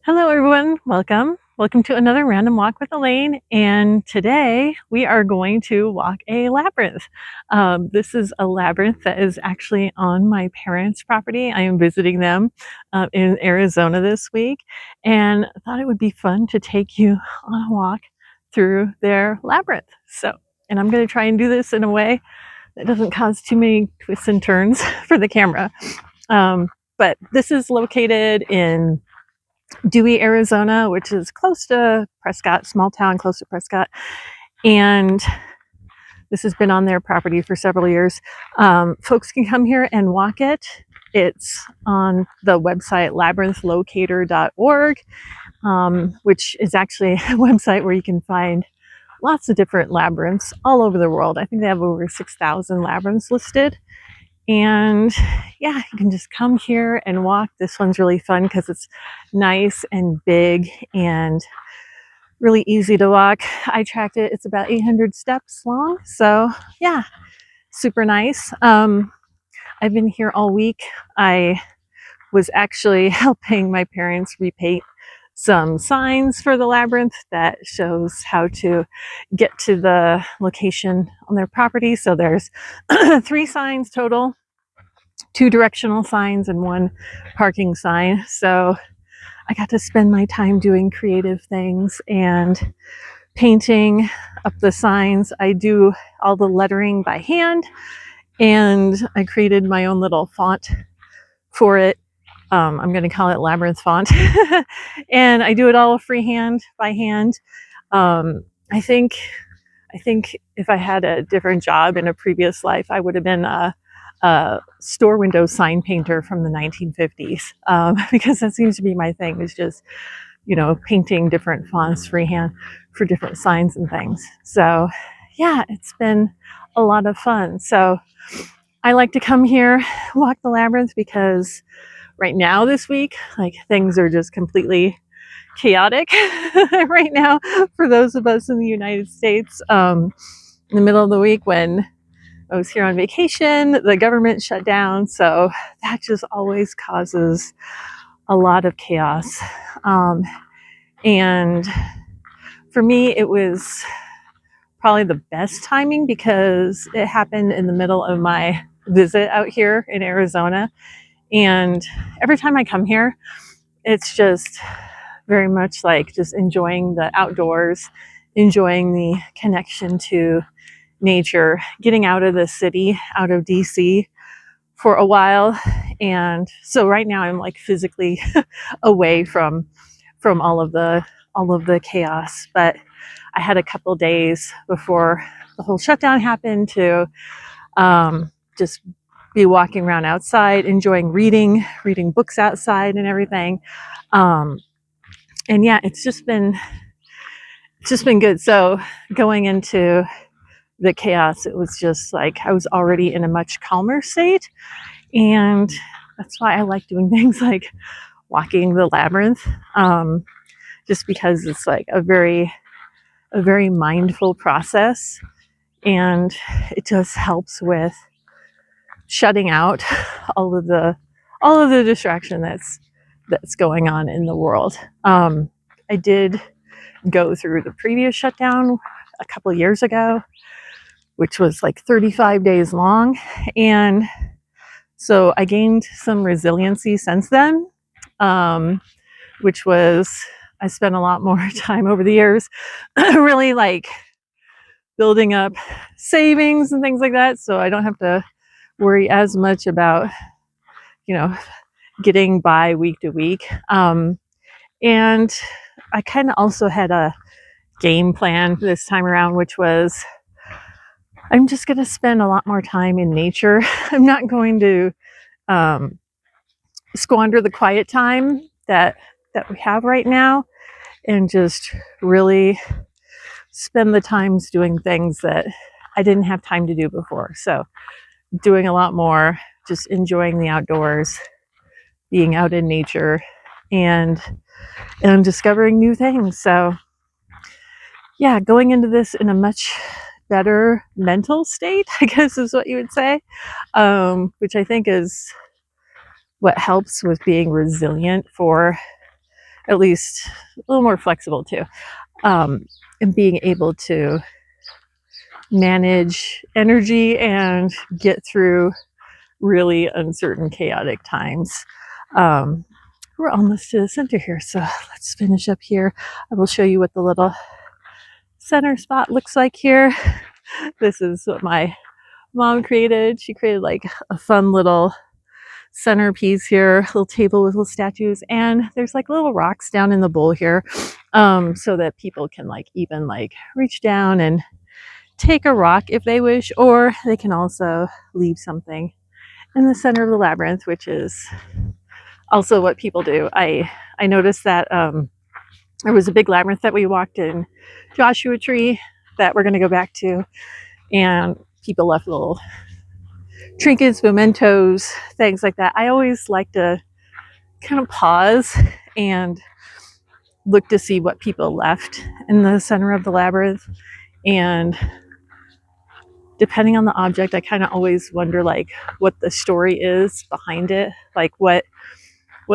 Hello, everyone. Welcome. Welcome to another random walk with Elaine. And today we are going to walk a labyrinth. This is a labyrinth that is actually on my parents' property. I am visiting them in Arizona this week, and I thought it would be fun to take you on a walk through their labyrinth. And I'm going to try and do this in a way that doesn't cause too many twists and turns for the camera. But this is located in Dewey, Arizona, which is close to Prescott, small town close to Prescott. And this has been on their property for several years. Folks can come here and walk it. It's on the website labyrinthlocator.org, which is actually a website where you can find lots of different labyrinths all over the world. I think they have over 6,000 labyrinths listed. And yeah, you can just come here and walk. This one's really fun because it's nice and big and really easy to walk. I tracked it. It's about 800 steps long. So yeah, super nice. I've been here all week. I was actually helping my parents repaint some signs for the labyrinth that shows how to get to the location on their property. So there's 3 signs total, 2 directional signs and 1 parking sign. So I got to spend my time doing creative things and painting up the signs. I do all the lettering by hand, and I created my own little font for it. I'm going to call it Labyrinth font. And I do it all freehand by hand. I think if I had a different job in a previous life, I would have been a store window sign painter from the 1950s, because that seems to be my thing, is just, painting different fonts freehand for different signs and things. So yeah, it's been a lot of fun. So I like to come here, walk the labyrinth, because right now this week, things are just completely chaotic right now for those of us in the United States. In the middle of the week when I was here on vacation, the government shut down. So that just always causes a lot of chaos. And for me, it was probably the best timing because it happened in the middle of my visit out here in Arizona. And every time I come here, it's just very much like just enjoying the outdoors, enjoying the connection to nature, getting out of the city, out of DC for a while. And so right now I'm physically away from all of the chaos. But I had a couple days before the whole shutdown happened to just be walking around outside, enjoying reading books outside and everything. And yeah, it's just been good. So going into the chaos, it was just I was already in a much calmer state. And that's why I like doing things like walking the labyrinth, just because it's a very mindful process, and it just helps with shutting out all of the distraction that's going on in the world. I did go through the previous shutdown a couple years ago, which was 35 days long, and so I gained some resiliency since then, which was, I spent a lot more time over the years really building up savings and things like that, so I don't have to worry as much about getting by week to week. And I kind of also had a game plan this time around, which was I'm just going to spend a lot more time in nature. I'm not going to squander the quiet time that we have right now, and just really spend the times doing things that I didn't have time to do before. So doing a lot more, just enjoying the outdoors, being out in nature, and discovering new things. So yeah, going into this in a much better mental state, I guess is what you would say, which I think is what helps with being resilient for at least a little more flexible too, and being able to manage energy and get through really uncertain, chaotic times. Um, we're almost to the center here, so let's finish up here. I will show you what the little center spot looks like here. This is what my mom created. She created like a fun little centerpiece here, a little table with little statues, and there's like little rocks down in the bowl here, so that people can like even like reach down and take a rock if they wish, or they can also leave something in the center of the labyrinth, which is also what people do. I noticed that there was a big labyrinth that we walked in Joshua Tree that we're going to go back to, and people left little trinkets, mementos, things like that. I always like to kind of pause and look to see what people left in the center of the labyrinth, and depending on the object, I kind of always wonder like what the story is behind it, like what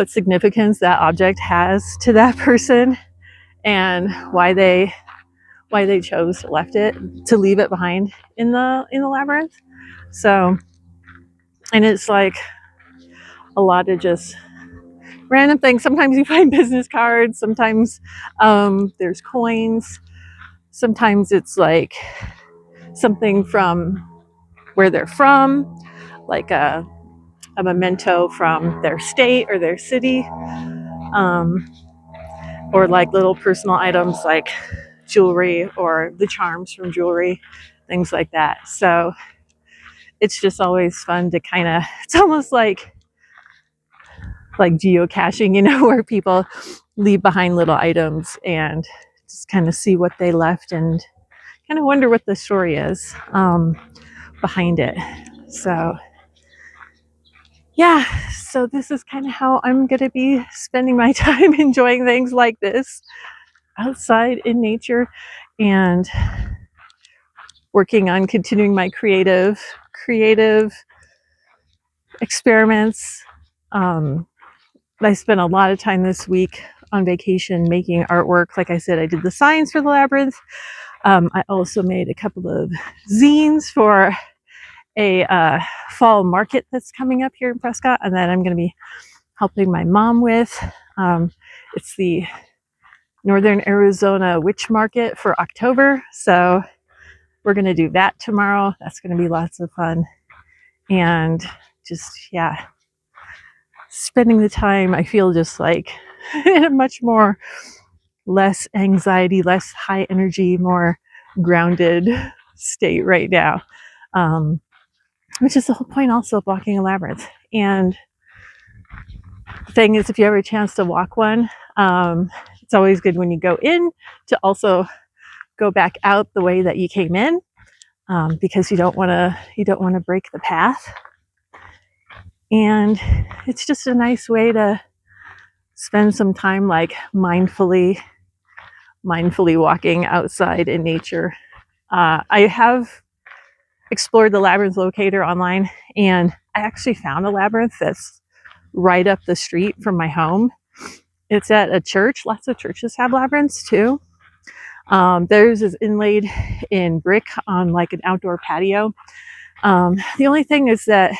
significance that object has to that person, and why they chose to leave it behind in the labyrinth. So, and it's like a lot of just random things. Sometimes you find business cards, sometimes there's coins, sometimes it's like something from where they're from, like a memento from their state or their city, or like little personal items like jewelry or the charms from jewelry, things like that. So it's just always fun to kind of, it's almost like geocaching, you know, where people leave behind little items and just kind of see what they left and kind of wonder what the story is behind it. So yeah, so this is kind of how I'm going to be spending my time, enjoying things like this outside in nature and working on continuing my creative experiments. I spent a lot of time this week on vacation making artwork. Like I said, I did the signs for the labyrinth. I also made a couple of zines for a fall market that's coming up here in Prescott, and that I'm going to be helping my mom with. It's the Northern Arizona Witch Market for October, so we're going to do that tomorrow. That's going to be lots of fun. And just, yeah, spending the time, I feel just like in a much more less anxiety, less high energy, more grounded state right now, which is the whole point also of walking a labyrinth. And the thing is, if you have a chance to walk one, it's always good when you go in to also go back out the way that you came in, because you don't want to break the path. And it's just a nice way to spend some time like mindfully walking outside in nature. I have explored the labyrinth locator online, and I actually found a labyrinth that's right up the street from my home. It's at a church. Lots of churches have labyrinths too. Theirs is inlaid in brick on like an outdoor patio. The only thing is that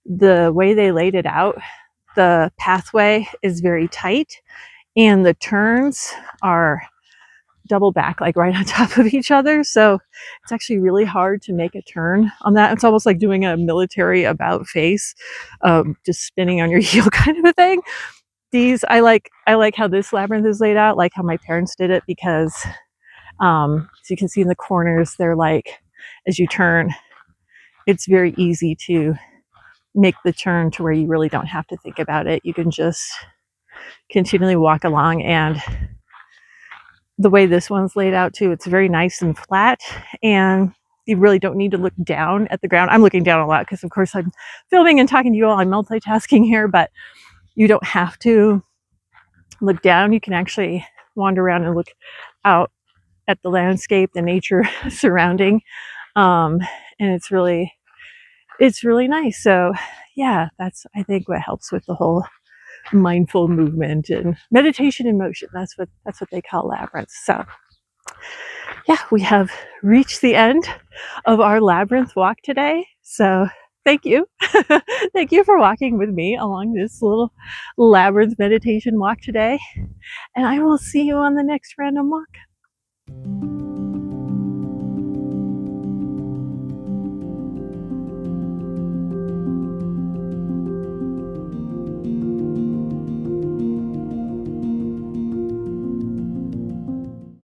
the way they laid it out, the pathway is very tight, and the turns are double back, like right on top of each other. So it's actually really hard to make a turn on that. It's almost like doing a military about face, just spinning on your heel kind of a thing. These, I like how this labyrinth is laid out, like how my parents did it, because so you can see in the corners, they're like, as you turn, it's very easy to make the turn to where you really don't have to think about it. You can just continually walk along. And the way this one's laid out too, it's very nice and flat, and you really don't need to look down at the ground. I'm looking down a lot because of course I'm filming and talking to you all. I'm multitasking here, but you don't have to look down. You can actually wander around and look out at the landscape, the nature surrounding. And it's really nice. So yeah, that's, I think, what helps with the whole mindful movement and meditation in motion. That's what they call labyrinths. So yeah, we have reached the end of our labyrinth walk today. So thank you. Thank you for walking with me along this little labyrinth meditation walk today. And I will see you on the next random walk.